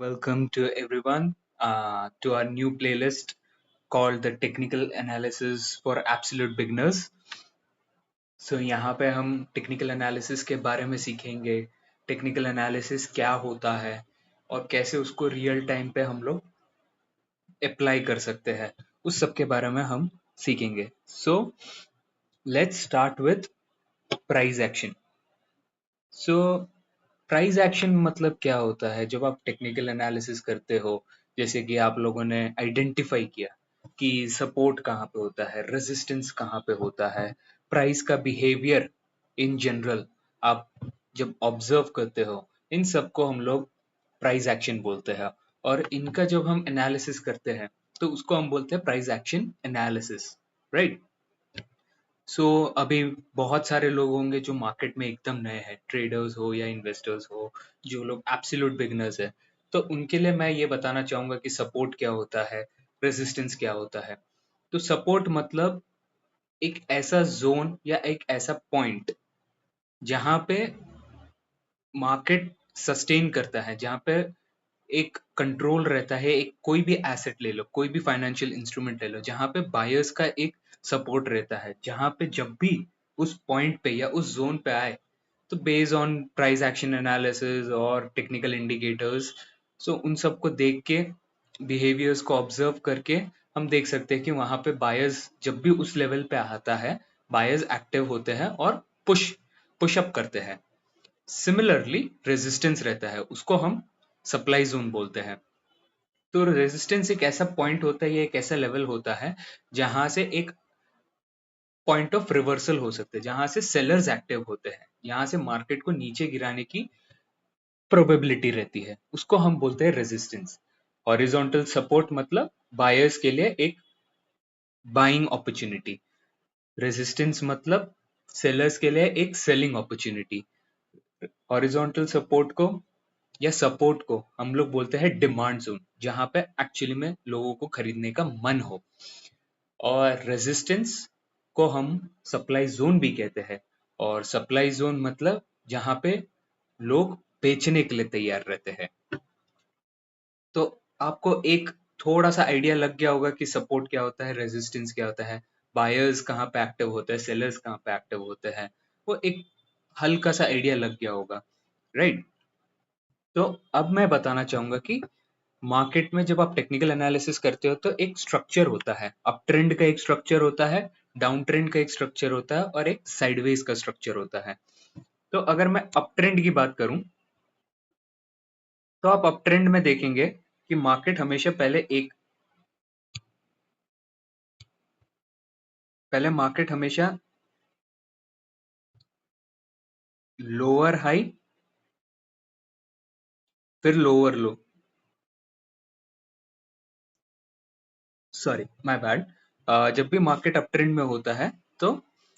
Welcome to everyone to our new playlist called the Technical Analysis for Absolute Beginners. यहाँ पे हम technical analysis के बारे में सीखेंगे, टेक्निकल एनालिसिस क्या होता है और कैसे उसको रियल टाइम पे हम लोग अप्लाई कर सकते हैं, उस सब के बारे में हम सीखेंगे. Let's start with price action. So price action मतलब क्या होता है? जब आप टेक्निकल एनालिसिस करते हो, जैसे कि आप लोगों ने आइडेंटिफाई किया कि सपोर्ट कहाँ पे होता है, रेजिस्टेंस कहाँ पे होता है, प्राइस का बिहेवियर इन जनरल आप जब ऑब्जर्व करते हो, इन सबको हम लोग प्राइस एक्शन बोलते हैं. और इनका जब हम एनालिसिस करते हैं तो उसको हम बोलते हैं प्राइस एक्शन एनालिसिस, राइट? अभी बहुत सारे लोग होंगे जो मार्केट में एकदम नए हैं, ट्रेडर्स हो या इन्वेस्टर्स हो, जो लोग एब्सोल्यूट बिगिनर्स है. तो उनके लिए मैं ये बताना चाहूंगा कि सपोर्ट क्या होता है, रेजिस्टेंस क्या होता है. तो सपोर्ट मतलब एक ऐसा जोन या एक ऐसा पॉइंट जहां पे मार्केट सस्टेन करता है, जहां पे एक कंट्रोल रहता है. एक कोई भी एसेट ले लो, कोई भी फाइनेंशियल इंस्ट्रूमेंट ले लो, जहां पे बायर्स का एक सपोर्ट रहता है, जहां पे जब भी उस पॉइंट पे या उस जोन पे आए, तो based on price action analysis और टेक्निकल इंडिकेटर्स, उन सबको देख के, बिहेवियर्स को ऑब्जर्व करके हम देख सकते हैं कि वहां पे बायर्स जब भी उस लेवल पे आता है, बायर्स एक्टिव होते हैं और पुश अप करते हैं. सिमिलरली रेजिस्टेंस रहता है, उसको हम सप्लाई जोन बोलते हैं. तो रेजिस्टेंस एक ऐसा पॉइंट होता है या एक ऐसा लेवल होता है जहां से एक पॉइंट ऑफ रिवर्सल हो सकते हैं, जहां से सेलर्स एक्टिव होते हैं, यहाँ से मार्केट को नीचे गिराने की प्रोबेबिलिटी रहती है, उसको हम बोलते हैं रेजिस्टेंस. हॉरिजॉन्टल सपोर्ट मतलब बायर्स के लिए एक बाइंग अपॉर्चुनिटी, रेजिस्टेंस मतलब सेलर्स के लिए एक सेलिंग अपॉर्चुनिटी. हॉरिजॉन्टल सपोर्ट को या सपोर्ट को हम लोग बोलते हैं डिमांड जोन, जहां पे एक्चुअली में लोगों को खरीदने का मन हो. और रेजिस्टेंस को हम सप्लाई जोन भी कहते हैं. और सप्लाई जोन मतलब जहां पे लोग बेचने के लिए तैयार रहते हैं. तो आपको एक थोड़ा सा आइडिया लग गया होगा कि सपोर्ट क्या होता है, रेजिस्टेंस क्या होता है, बायर्स कहाँ पे एक्टिव होते हैं, सेलर्स कहाँ पे एक्टिव होते हैं. वो एक हल्का सा आइडिया लग गया होगा, राइट? तो अब मैं बताना चाहूंगा कि मार्केट में जब आप टेक्निकल एनालिसिस करते हो तो एक स्ट्रक्चर होता है. अप ट्रेंड का एक स्ट्रक्चर होता है, डाउन ट्रेंड का एक स्ट्रक्चर होता है और एक साइडवेज का स्ट्रक्चर होता है. तो अगर मैं अप ट्रेंड की बात करूं, तो आप अप ट्रेंड में देखेंगे कि मार्केट हमेशा पहले मार्केट हमेशा लोअर हाई, फिर lower low. Sorry, my bad. जब भी मार्केट अप ट्रेंड में होता है तो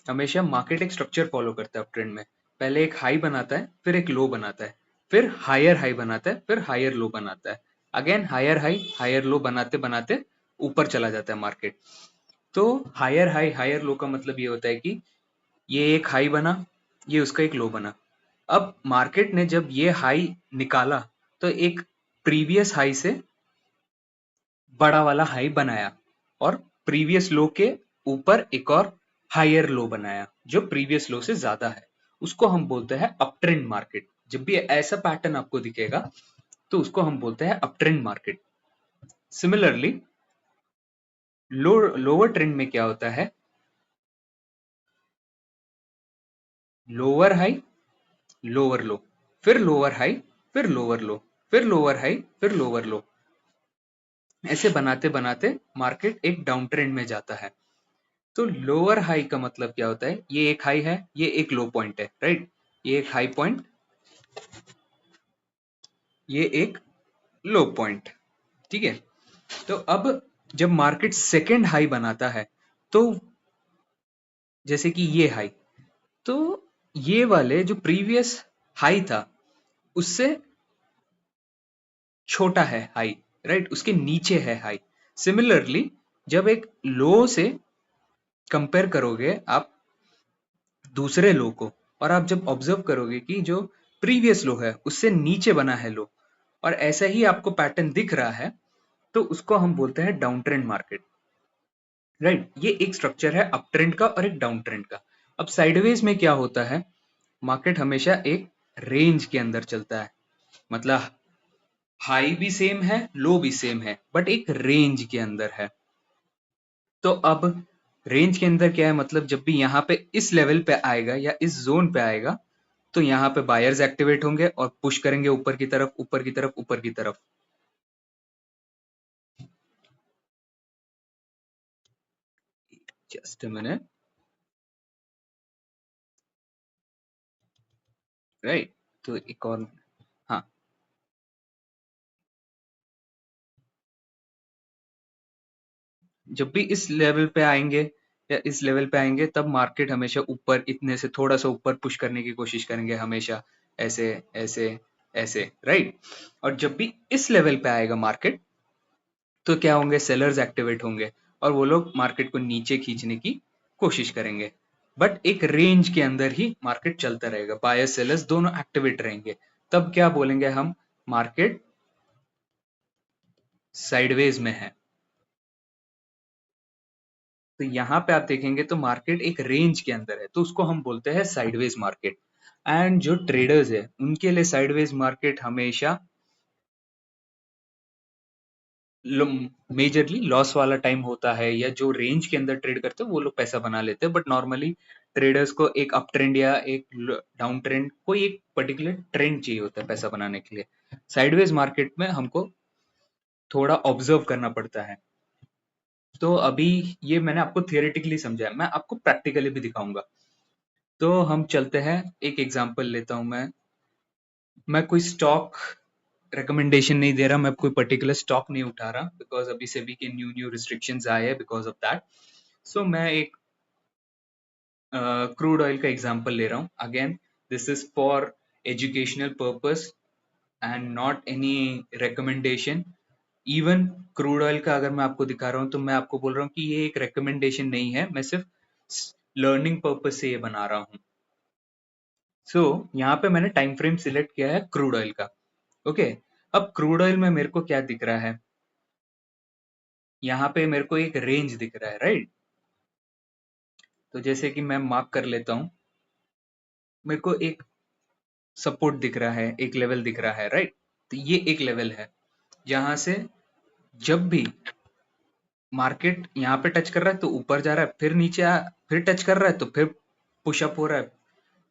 हमेशा मार्केट एक स्ट्रक्चर फॉलो करता है. अप ट्रेंड में पहले एक हाई बनाता है, फिर एक लो बनाता है, फिर हायर हाई बनाता है, फिर हायर लो बनाता है, again higher high higher low बनाते बनाते ऊपर चला जाता है मार्केट. तो हायर हाई हायर लो का मतलब ये होता है कि ये एक हाई बना, ये उसका एक लो बना. अब मार्केट ने जब ये हाई निकाला तो एक प्रीवियस हाई से बड़ा वाला हाई बनाया और प्रीवियस लो के ऊपर एक और हायर लो बनाया जो प्रीवियस लो से ज्यादा है. उसको हम बोलते हैं अप ट्रेंड मार्केट. जब भी ऐसा पैटर्न आपको दिखेगा तो उसको हम बोलते हैं up trend market. Similarly lower trend में क्या होता है? लोअर हाई, लोअर लो, फिर लोअर हाई, फिर लोअर लो, फिर लोअर हाई, फिर लोअर लो. ऐसे बनाते बनाते मार्केट एक डाउन ट्रेंड में जाता है. तो लोअर हाई का मतलब क्या होता है? ये एक हाई है, ये एक लो पॉइंट है, राइट? ये एक हाई पॉइंट, ये एक लो पॉइंट, ठीक है? तो अब जब मार्केट सेकेंड हाई बनाता है, तो जैसे कि ये हाई, तो ये वाले जो प्रीवियस हाई था उससे छोटा है हाई, राइट? उसके नीचे है हाई. सिमिलरली जब एक लो से कंपेयर करोगे आप दूसरे लो को, और आप जब ऑब्जर्व करोगे कि जो प्रीवियस लो है उससे नीचे बना है लो, और ऐसा ही आपको पैटर्न दिख रहा है तो उसको हम बोलते हैं डाउन ट्रेंड मार्केट, राइट। ये एक स्ट्रक्चर है अप ट्रेंड का और एक डाउन ट्रेंड का। अब साइडवेज में क्या होता है, मार्केट हमेशा एक रेंज के अंदर चलता है, मतलब हाई भी सेम है लो भी सेम है बट एक रेंज के अंदर है। तो अब रेंज के अंदर क्या है, मतलब जब भी यहाँ पे इस लेवल पे आएगा या इस जोन पे आएगा तो यहाँ पे बायर्स एक्टिवेट होंगे और पुश करेंगे ऊपर की तरफ ऊपर की तरफ ऊपर की तरफ। Just a minute, right. तो एक और, हाँ, जब भी इस लेवल पे आएंगे या इस लेवल पे आएंगे तब मार्केट हमेशा ऊपर इतने से थोड़ा सा ऊपर पुश करने की कोशिश करेंगे हमेशा, ऐसे ऐसे ऐसे, राइट। और जब भी इस लेवल पे आएगा मार्केट तो क्या होंगे, सेलर्स एक्टिवेट होंगे और वो लोग मार्केट को नीचे खींचने की कोशिश करेंगे। बट एक रेंज के अंदर ही मार्केट चलता रहेगा, बायर्स सेलर्स दोनों एक्टिवेट रहेंगे। तब क्या बोलेंगे हम, मार्केट साइडवेज में है। तो यहाँ पे आप देखेंगे तो मार्केट एक रेंज के अंदर है तो उसको हम बोलते हैं साइडवेज मार्केट। एंड जो ट्रेडर्स है उनके लिए साइडवेज मार्केट हमेशा मेजरली लॉस वाला टाइम होता है, या जो रेंज के अंदर ट्रेड करते हैं वो लोग पैसा बना लेते हैं। बट नॉर्मली ट्रेडर्स को एक अप ट्रेंड या एक डाउन ट्रेंड, कोई एक पर्टिकुलर ट्रेंड चाहिए होता है पैसा बनाने के लिए। साइडवेज मार्केट में हमको थोड़ा ऑब्जर्व करना पड़ता है। तो अभी ये मैंने आपको थियोरेटिकली समझाया, मैं आपको प्रैक्टिकली भी दिखाऊंगा। तो हम चलते हैं, एक एग्जांपल लेता हूं मैं कोई स्टॉक रिकमेंडेशन नहीं दे रहा, मैं कोई पर्टिकुलर स्टॉक नहीं उठा रहा बिकॉज अभी सेबी के न्यू न्यू रिस्ट्रिक्शंस आए हैं बिकॉज ऑफ दैट। सो मैं एक क्रूड ऑयल का एग्जांपल ले रहा हूँ। Again this is for educational purpose and not any recommendation. Even crude oil का अगर मैं आपको दिखा रहा हूँ तो मैं आपको बोल रहा हूँ कि ये एक रिकमेंडेशन नहीं है, मैं सिर्फ लर्निंग पर्पस से ये बना रहा हूँ। सो यहाँ पे मैंने टाइम फ्रेम सिलेक्ट किया है क्रूड ऑयल का। ओके, अब क्रूड ऑयल में मेरे को क्या दिख रहा है, यहाँ पे मेरे को एक रेंज दिख रहा है, राइट। तो जैसे कि मैं मार्क कर लेता हूँ, मेरे को एक सपोर्ट दिख रहा है, एक लेवल दिख रहा है, राइट। तो ये एक लेवल है जहां से जब भी मार्केट यहाँ पे टच कर रहा है तो ऊपर जा रहा है, फिर नीचे फिर टच कर रहा है तो फिर पुशअप हो रहा है,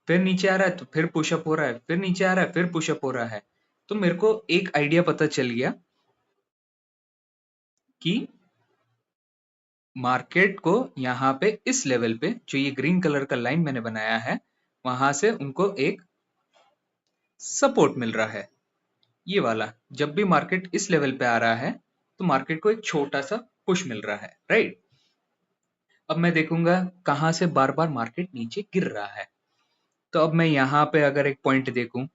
फिर नीचे आ रहा है तो फिर पुशअप हो रहा है, फिर नीचे आ रहा है फिर पुशअप हो रहा है। तो मेरे को एक आइडिया पता चल गया कि मार्केट को यहाँ पे इस लेवल पे जो ये ग्रीन कलर का लाइन मैंने बनाया है वहां से उनको एक सपोर्ट मिल रहा है, ये वाला। जब भी मार्केट इस लेवल पे आ रहा है तो मार्केट को एक छोटा सा पुश मिल रहा है, राइट। अब मैं देखूंगा कहां से बार बार मार्केट नीचे गिर रहा है। तो अब मैं यहाँ पे अगर एक पॉइंट देखूं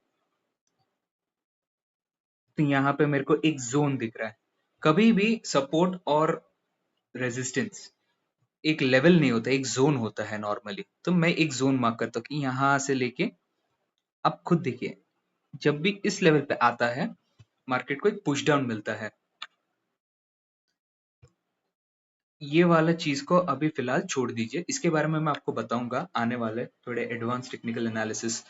तो यहाँ पे मेरे को एक जोन दिख रहा है। कभी भी सपोर्ट और रेजिस्टेंस एक लेवल नहीं होता, एक जोन होता है नॉर्मली। तो मैं एक जोन मार्क करता हूँ कि यहाँ से लेके, आप खुद देखिए, जब भी इस लेवल पे आता है मार्केट को एक पुश डाउन मिलता है। ये वाला चीज को अभी फिलहाल छोड़ दीजिए, इसके बारे में मैं आपको बताऊंगा आने वाले थोड़े एडवांस टेक्निकल एनालिसिस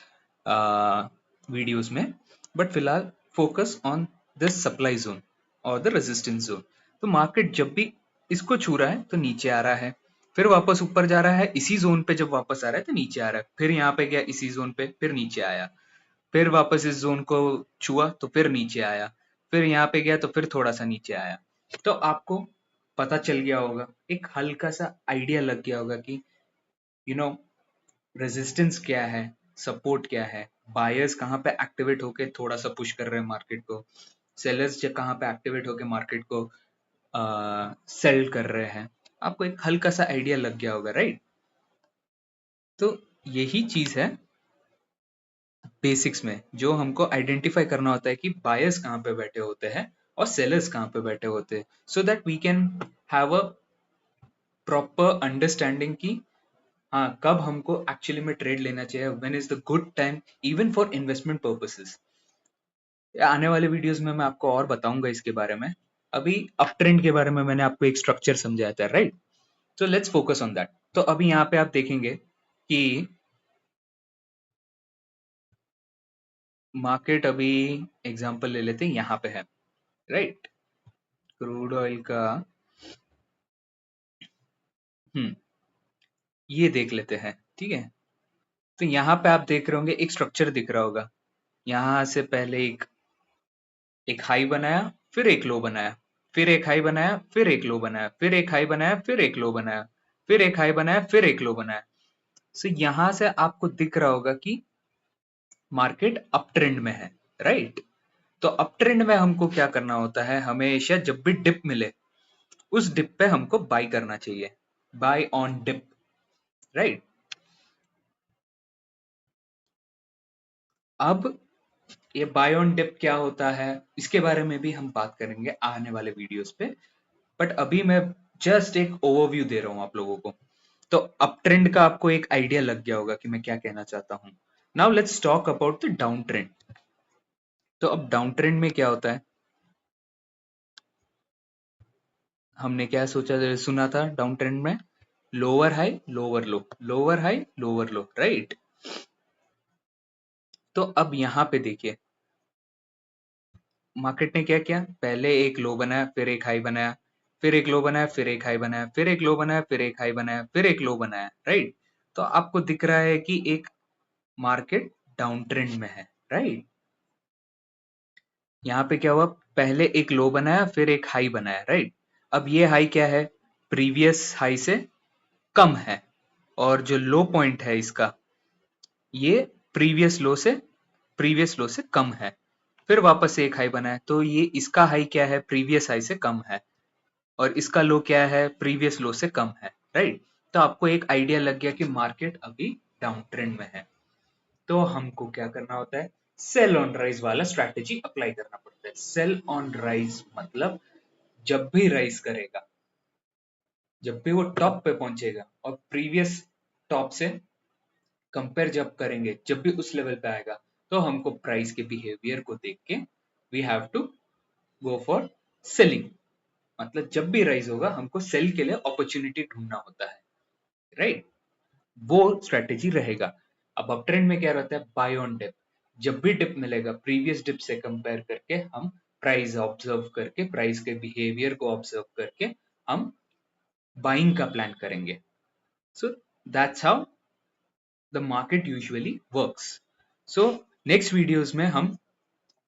वीडियोस में। बट फिलहाल focus on the supply zone और द रेजिस्टेंस जोन। तो मार्केट जब भी इसको छू रहा है तो नीचे आ रहा है, फिर वापस ऊपर जा रहा है इसी जोन पे, जब वापस आ रहा है तो नीचे आ रहा है, फिर यहाँ पे गया इसी जोन पे फिर नीचे आया, फिर वापस इस जोन को छुआ तो फिर नीचे आया, फिर यहाँ पे गया तो फिर थोड़ा सा नीचे आया। तो आपको पता चल गया होगा, एक हल्का सा आइडिया लग गया होगा कि यू नो रेजिस्टेंस क्या है, सपोर्ट क्या है, बायर्स कहाँ पे एक्टिवेट होके थोड़ा सा पुश कर रहे हैं मार्केट को, सेलर्स कहाँ पे एक्टिवेट होके मार्केट को सेल कर रहे हैं। आपको एक हल्का सा आइडिया लग गया होगा, राइट। तो यही चीज है बेसिक्स में, जो हमको आइडेंटिफाई करना होता है कि बायर्स कहाँ पे बैठे होते हैं और सेलर्स कहाँ पे बैठे होते हैं, so that we can have a proper understanding कि हाँ कब हमको एक्चुअली में ट्रेड लेना चाहिए, when is the good time even for investment purposes. आने वाले वीडियोस में मैं आपको और बताऊंगा इसके बारे में। अभी अप ट्रेंड के बारे में मैंने आपको एक स्ट्रक्चर समझाया था, राइट? तो लेट्स फोकस ऑन दैट। तो अभी यहाँ पे आप देखेंगे कि मार्केट, अभी एग्जांपल ले लेते हैं, यहाँ पे है, राइट? क्रूड ऑयल का ये देख लेते हैं, ठीक है? तो यहाँ पे आप देख रहे होंगे एक स्ट्रक्चर दिख रहा होगा। यहाँ से पहले एक एक हाई बनाया, फिर एक लो बनाया, फिर एक हाई बनाया, फिर एक लो बनाया, फिर एक हाई बनाया, फिर एक लो बनाया, फिर एक हाई बनाया, फिर एक लो बनाया। सो यहाँ से आपको दिख रहा होगा कि मार्केट अप ट्रेंड में है, राइट? तो अप ट्रेंड में हमको क्या करना होता है, हमेशा जब भी डिप मिले उस डिप पे हमको बाई करना चाहिए, बाय ऑन डिप, राइट? अब ये बाय ऑन डिप क्या होता है, इसके बारे में भी हम बात करेंगे आने वाले वीडियोस पे। बट अभी मैं जस्ट एक ओवरव्यू दे रहा हूँ आप लोगों को। तो अप ट्रेंड का आपको एक आइडिया लग गया होगा कि मैं क्या कहना चाहता हूँ। Now let's talk about the down trend. तो अब डाउन ट्रेंड में क्या होता है, हमने क्या सोचा सुना था डाउन ट्रेंड में? लोअर हाई लोअर लो, लोअर हाई लोअर लो, राइट? तो अब यहाँ पे देखिए मार्केट ने क्या किया, पहले एक लो बनाया, फिर एक हाई बनाया, फिर एक लो बनाया, फिर एक हाई बनाया, फिर एक लो बनाया, फिर एक हाई बनाया, फिर एक लो बनाया, राइट? तो आपको दिख रहा है कि एक मार्केट डाउन ट्रेंड में है, राइट? यहाँ पे क्या हुआ, पहले एक लो बनाया, फिर एक हाई बनाया, राइट? अब ये हाई क्या है, प्रीवियस हाई से कम है, और जो लो पॉइंट है इसका, ये प्रीवियस लो से कम है। फिर वापस से एक हाई बनाया, तो ये इसका हाई क्या है, प्रीवियस हाई से कम है, और इसका लो क्या है, प्रीवियस लो से कम है, राइट? तो आपको एक आइडिया लग गया कि मार्केट अभी डाउन ट्रेंड में है। तो हमको क्या करना होता है, सेल ऑन राइज वाला स्ट्रैटेजी अप्लाई करना पड़ता है। सेल ऑन राइज मतलब जब भी राइज करेगा, जब भी वो टॉप पे पहुंचेगा और प्रीवियस टॉप से कंपेयर जब करेंगे, जब भी उस लेवल पे आएगा, तो हमको प्राइस के बिहेवियर को देख के we have to go for selling. मतलब जब भी राइज होगा हमको सेल के लिए अपॉर्चुनिटी ढूंढना होता है, राइट? वो स्ट्रेटेजी रहेगा। अब अप ट्रेंड में क्या रहता है, बाय ऑन डिप। जब भी डिप मिलेगा प्रीवियस डिप से कंपेयर करके हम प्राइस ऑब्जर्व करके, प्राइस के बिहेवियर को ऑब्जर्व करके हम बाइंग का प्लान करेंगे। So that's how the market usually works. So next videos में हम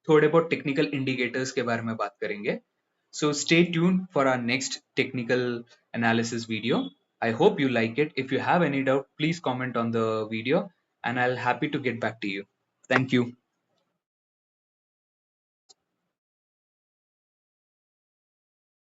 थोड़े बहुत टेक्निकल इंडिकेटर्स के बारे में बात करेंगे। So stay tuned for our next technical analysis video. I hope you like it. If you have any doubt, please comment on the video and I'll happy to get back to you. Thank you.